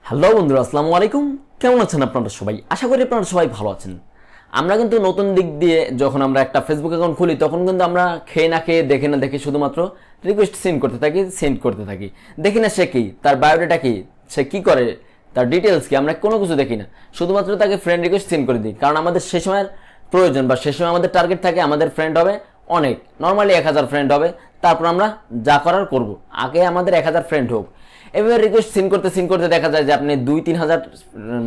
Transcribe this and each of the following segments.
Hello বন্ধুরা, আসসালামু আলাইকুম। কেমন আছেন আপনারা সবাই? আশা করি আপনারা সবাই ভালো আছেন। আমরা কিন্তু নতুন দিক দিয়ে যখন আমরা একটা ফেসবুক অ্যাকাউন্ট খুলি তখন কিন্তু আমরা খেয়ে না খেয়ে দেখে না দেখে শুধুমাত্র রিকোয়েস্ট সেন্ড করতে থাকি। দেখি না সে কি, তার বায়োডাটা কি, সে কি করে, তার ডিটেলস কি, আমরা কোনো কিছু দেখি না। শুধুমাত্র তাকে ফ্রেন্ড রিকোয়েস্ট সেন্ড করে দিই, কারণ আমাদের সে সময়ের প্রয়োজন বা সে সময় আমাদের টার্গেট থাকে আমাদের ফ্রেন্ড হবে অনেক, নর্মালি 1000 ফ্রেন্ড হবে। তারপর আমরা যা করার করব, আগে আমাদের 1000 ফ্রেন্ড হোক। এভাবে রিকোয়েস্ট সিন করতে দেখা যায় যে আপনি 2-3 হাজার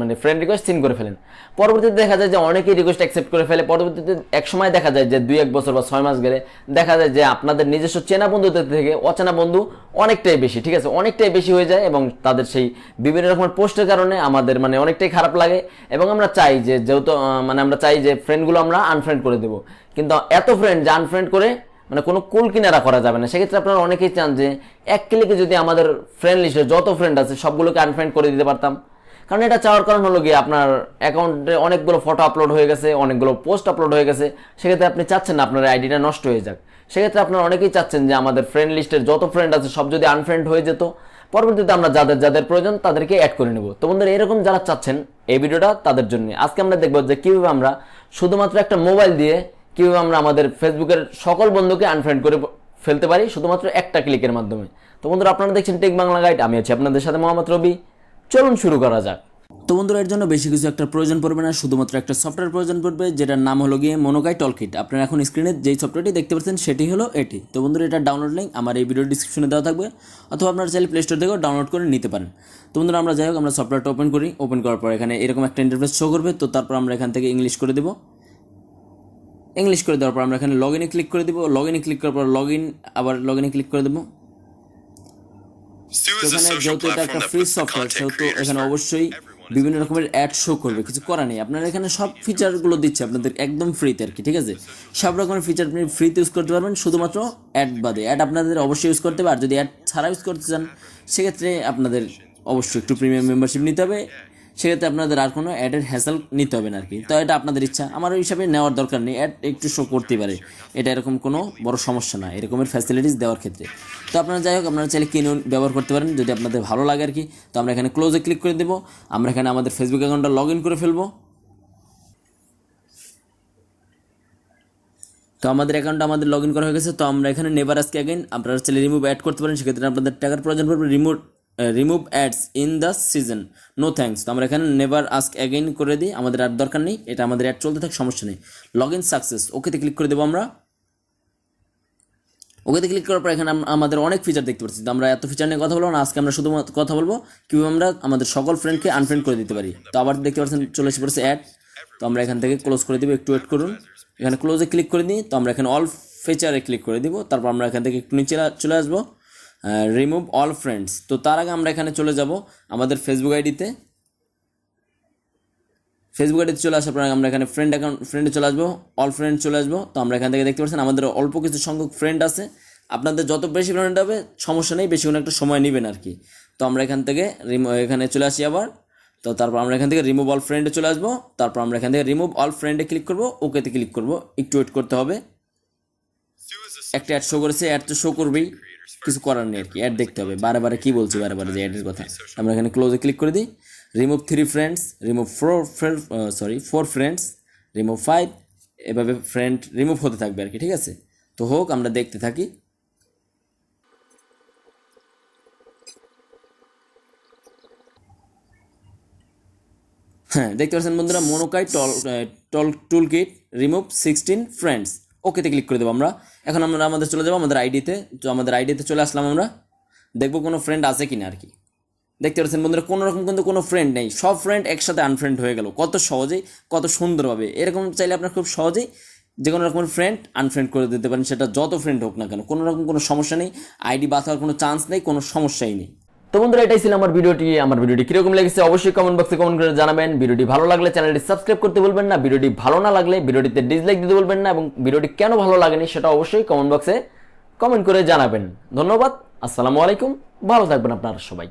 মানে ফ্রেন্ড রিকোয়েস্ট সিন করে ফেলেন। পরবর্তীতে দেখা যায় যে অনেকেই রিকোয়েস্ট অ্যাকসেপ্ট করে ফেলে। পরবর্তীতে এক সময় দেখা যায় যে 2-1 বছর বা 6 মাস গেলে দেখা যায় যে আপনাদের নিজস্ব চেনা বন্ধুদের থেকে অচেনা বন্ধু অনেকটাই বেশি, ঠিক আছে, অনেকটাই বেশি হয়ে যায়। এবং তাদের সেই বিভিন্ন রকমের পোস্টের কারণে আমাদের অনেকটাই খারাপ লাগে। এবং আমরা চাই যে যেহেতু আমরা চাই যে ফ্রেন্ডগুলো আমরা আনফ্রেন্ড করে দেবো, কিন্তু এত ফ্রেন্ড যে আনফ্রেন্ড করে কোনো কুল কিনারা করা যাবে না। সেক্ষেত্রে আপনারা অনেকেই চান যে এক ক্লিকে যদি আমাদের ফ্রেন্ড লিস্টে যত ফ্রেন্ড আছে সবগুলোকে আনফ্রেন্ড করে দিতে পারতাম। কারণ এটা চাওয়ার কারণ হলো গিয়ে আপনার অ্যাকাউন্টে অনেকগুলো ফটো আপলোড হয়ে গেছে, অনেকগুলো পোস্ট আপলোড হয়ে গেছে। সেক্ষেত্রে আপনি চাচ্ছেন না আপনার আইডিটা নষ্ট হয়ে যাক। সেক্ষেত্রে আপনারা অনেকেই চাচ্ছেন যে আমাদের ফ্রেন্ড লিস্টের যত ফ্রেন্ড আছে সব যদি আনফ্রেন্ড হয়ে যেত, পরবর্তীতে আমরা যাদের প্রয়োজন তাদেরকে অ্যাড করে নেব। তো বন্ধুরা, এরকম যারা চাচ্ছেন এই ভিডিওটা তাদের জন্য আজকে আমরা দেখব যে কীভাবে আমরা শুধুমাত্র একটা মোবাইল দিয়ে কীভাবে আমরা আমাদের ফেসবুকের সকল বন্ধুকে আনফ্রেন্ড করে ফেলতে পারি শুধুমাত্র একটা ক্লিকের মাধ্যমে। তো বন্ধুরা, আপনারা দেখছেন টেক বাংলা গাইড, আমি আছি আপনাদের সাথে মোহাম্মদ রবি। চলুন শুরু করা যাক। তো বন্ধুরা, এর জন্য বেশি কিছু একটা প্রয়োজন পড়বে না, শুধুমাত্র একটা সফটওয়্যার প্রয়োজন পড়বে, যেটার নাম হলো গিয়ে মনোকাই টলকিট। আপনারা এখন স্ক্রিনে যেই সফটওয়্যারটি দেখতে পাচ্ছেন সেটি হলো এটি। তো বন্ধুরা, এটা ডাউনলোড লিঙ্ক আমার এই ভিডিও ডিসক্রিপশনে দেওয়া থাকবে, অথবা আপনারা চাইলে প্লে স্টোর থেকেও ডাউনলোড করে নিতে পারেন। তো বন্ধুরা, আমরা যাই হোক, আমরা সফটওয়্যারটা ওপেন করি। ওপেন করার পর এখানে এরকম একটা ইন্টারফেস শো করবে। তো তারপর আমরা এখান থেকে ইংলিশ করে দেবো। ইংলিশ করে দেওয়ার পর আমরা এখানে লগ ইনে ক্লিক করে দেবো। লগ ইনে ক্লিক করার পর আবার লগ ইনে ক্লিক করে দেবো। এখানে যেহেতু এটা একটা ফ্রি সফটওয়্যার সেহেতু এখানে অবশ্যই বিভিন্ন রকমের অ্যাড শো করবে, কিছু করা নেই। আপনারা এখানে সব ফিচারগুলো দিচ্ছে আপনাদের একদম ফ্রিতে আর কি, ঠিক আছে। সব রকমের ফিচার আপনি ফ্রিতে ইউজ করতে পারবেন, শুধুমাত্র অ্যাড বাদে। অ্যাড আপনাদের অবশ্যই ইউজ করতে হবে, আর যদি অ্যাড ছাড়া ইউজ করতে চান সেক্ষেত্রে আপনাদের অবশ্যই একটু প্রিমিয়াম মেম্বারশিপ নিতে হবে। সেক্ষেত্রে আপনাদের আর কোনো অ্যাডের হ্যাসেল নিতে হবে না আর কি। তো এটা আপনাদের ইচ্ছা, আমার ওই হিসাবে নেওয়ার দরকার নেই। অ্যাড একটু শো করতেই পারে, এটা এরকম কোনো বড় সমস্যা না এরকমের ফ্যাসিলিটিস দেওয়ার ক্ষেত্রে। তো আপনারা যাই হোক, আপনারা চাইলে কিনে ব্যবহার করতে পারেন যদি আপনাদের ভালো লাগে আর কি। তো আমরা এখানে ক্লোজে ক্লিক করে দেবো। আমরা এখানে আমাদের ফেসবুক অ্যাকাউন্টটা লগ ইন করে ফেলবো। তো আমাদের অ্যাকাউন্টটা লগ ইন করা হয়ে গেছে। তো আমরা এখানে নেভার আস্ক অ্যাগেইন আপনারা চাইলে রিমুভ অ্যাড করতে পারেন, সেক্ষেত্রে আপনাদের টাকার প্রয়োজন পড়বে। Remove ads in the season, no thanks. তো আমরা এখানে নেভার আস্ক অ্যাগেইন করে দিই, আমাদের আর দরকার নেই, এটা আমাদের অ্যাড চলতে থাক, সমস্যা নেই। লগ ইন সাকসেস, ওকেতে ক্লিক করে দেবো আমরা। ওকেতে ক্লিক করার পর এখানে আমাদের অনেক ফিচার দেখতে পাচ্ছি। তো আমরা এত ফিচার নিয়ে কথা বলবো না, আজকে আমরা শুধুমাত্র কথা বলবো কীভাবে আমরা আমাদের সকল ফ্রেন্ডকে আনফ্রেন্ড করে দিতে পারি। তো আবার দেখতে পাচ্ছেন চলে এসে পড়েছে অ্যাড। তো আমরা এখান থেকে ক্লোজ করে দেবো, একটু ওয়েট করুন। এখানে ক্লোজে ক্লিক করে দিই। তো আমরা এখানে অল ফিচারে ক্লিক করে দিব। তারপর আমরা এখান থেকে একটু নিচে চলে আসবো, রিমুভ অল ফ্রেন্ডস। তো তার আগে আমরা এখানে চলে যাব আমাদের ফেসবুক আইডিতে। চলে আসার পর আমরা এখানে ফ্রেন্ডে চলে আসবো, অল ফ্রেন্ড চলে আসবো। তো আমরা এখান থেকে দেখতে পাচ্ছেন আমাদের অল্প কিছু সংখ্যক ফ্রেন্ড আছে। আপনাদের যত বেশি ফ্রেন্ড হবে সমস্যা নেই, বেশি কোনো একটা সময় নেবেন আর কি। তো আমরা এখান থেকে এখানে চলে আসি আবার। তো তারপর আমরা এখান থেকে রিমুভ অল ফ্রেন্ডে চলে আসবো। তারপর আমরা এখান থেকে রিমুভ অল ফ্রেন্ডে ক্লিক করবো, ওকেতে ক্লিক করবো, একটু ওয়েট করতে হবে। একটা অ্যাড শো করেছে, অ্যাড তো শো করবেই, কিছু করার নেই আর কি। অ্যাড দেখতে হবে, বারে কি বলছি বারে যে অ্যাডের কথা। আমরা এখানে ক্লোজে ক্লিক করে দিই। Remove 3 friends, remove 4 friends, remove 5, এভাবে ফ্রেন্ড রিমুভ হতে থাকবে আর কি, ঠিক আছে। তো হোক, আমরা দেখতে থাকি। হ্যাঁ, দেখতে পাচ্ছেন বন্ধুরা, মনোকাই টুলকিট রিমুভ 16 ফ্রেন্ডস, ওকেতে ক্লিক করে দেবো আমরা। এখন আমরা আমাদের চলে যাবো আমাদের আইডিতে। তো আমাদের আইডিতে চলে আসলাম, আমরা দেখবো কোনো ফ্রেন্ড আছে কিনা আর কি। দেখতে পাচ্ছেন বন্ধুরা, কোনো রকম কিন্তু কোনো ফ্রেন্ড নেই, সব ফ্রেন্ড একসাথে আনফ্রেন্ড হয়ে গেল। কত সহজেই, কত সুন্দরভাবে। এরকম চাইলে আপনার খুব সহজেই যে কোনো রকমের ফ্রেন্ড আনফ্রেন্ড করে দিতে পারেন, সেটা যত ফ্রেন্ড হোক না কেন, কোনো রকম কোনো সমস্যা নেই। আইডি বাদ হওয়ার কোনো চান্স নেই, কোনো সমস্যাই নেই। তো বন্ধুরা, এটাই ছিল আমার ভিডিওটি কিরকম লেগেছে অবশ্যই কমেন্ট বক্সে কমেন্ট করে জানাবেন। ভিডিওটি ভালো লাগলে চ্যানেলটি সাবস্ক্রাইব করতে বলবেন না, ভিডিওটি ভালো না লাগলে ভিডিওটিতে ডিসলাইক দিতে বলবেন না, এবং ভিডিওটি কেন ভালো লাগেনি সেটা অবশ্যই কমেন্ট বক্সে কমেন্ট করে জানাবেন। ধন্যবাদ, আসসালামু আলাইকুম, ভালো থাকবেন আপনারা সবাই।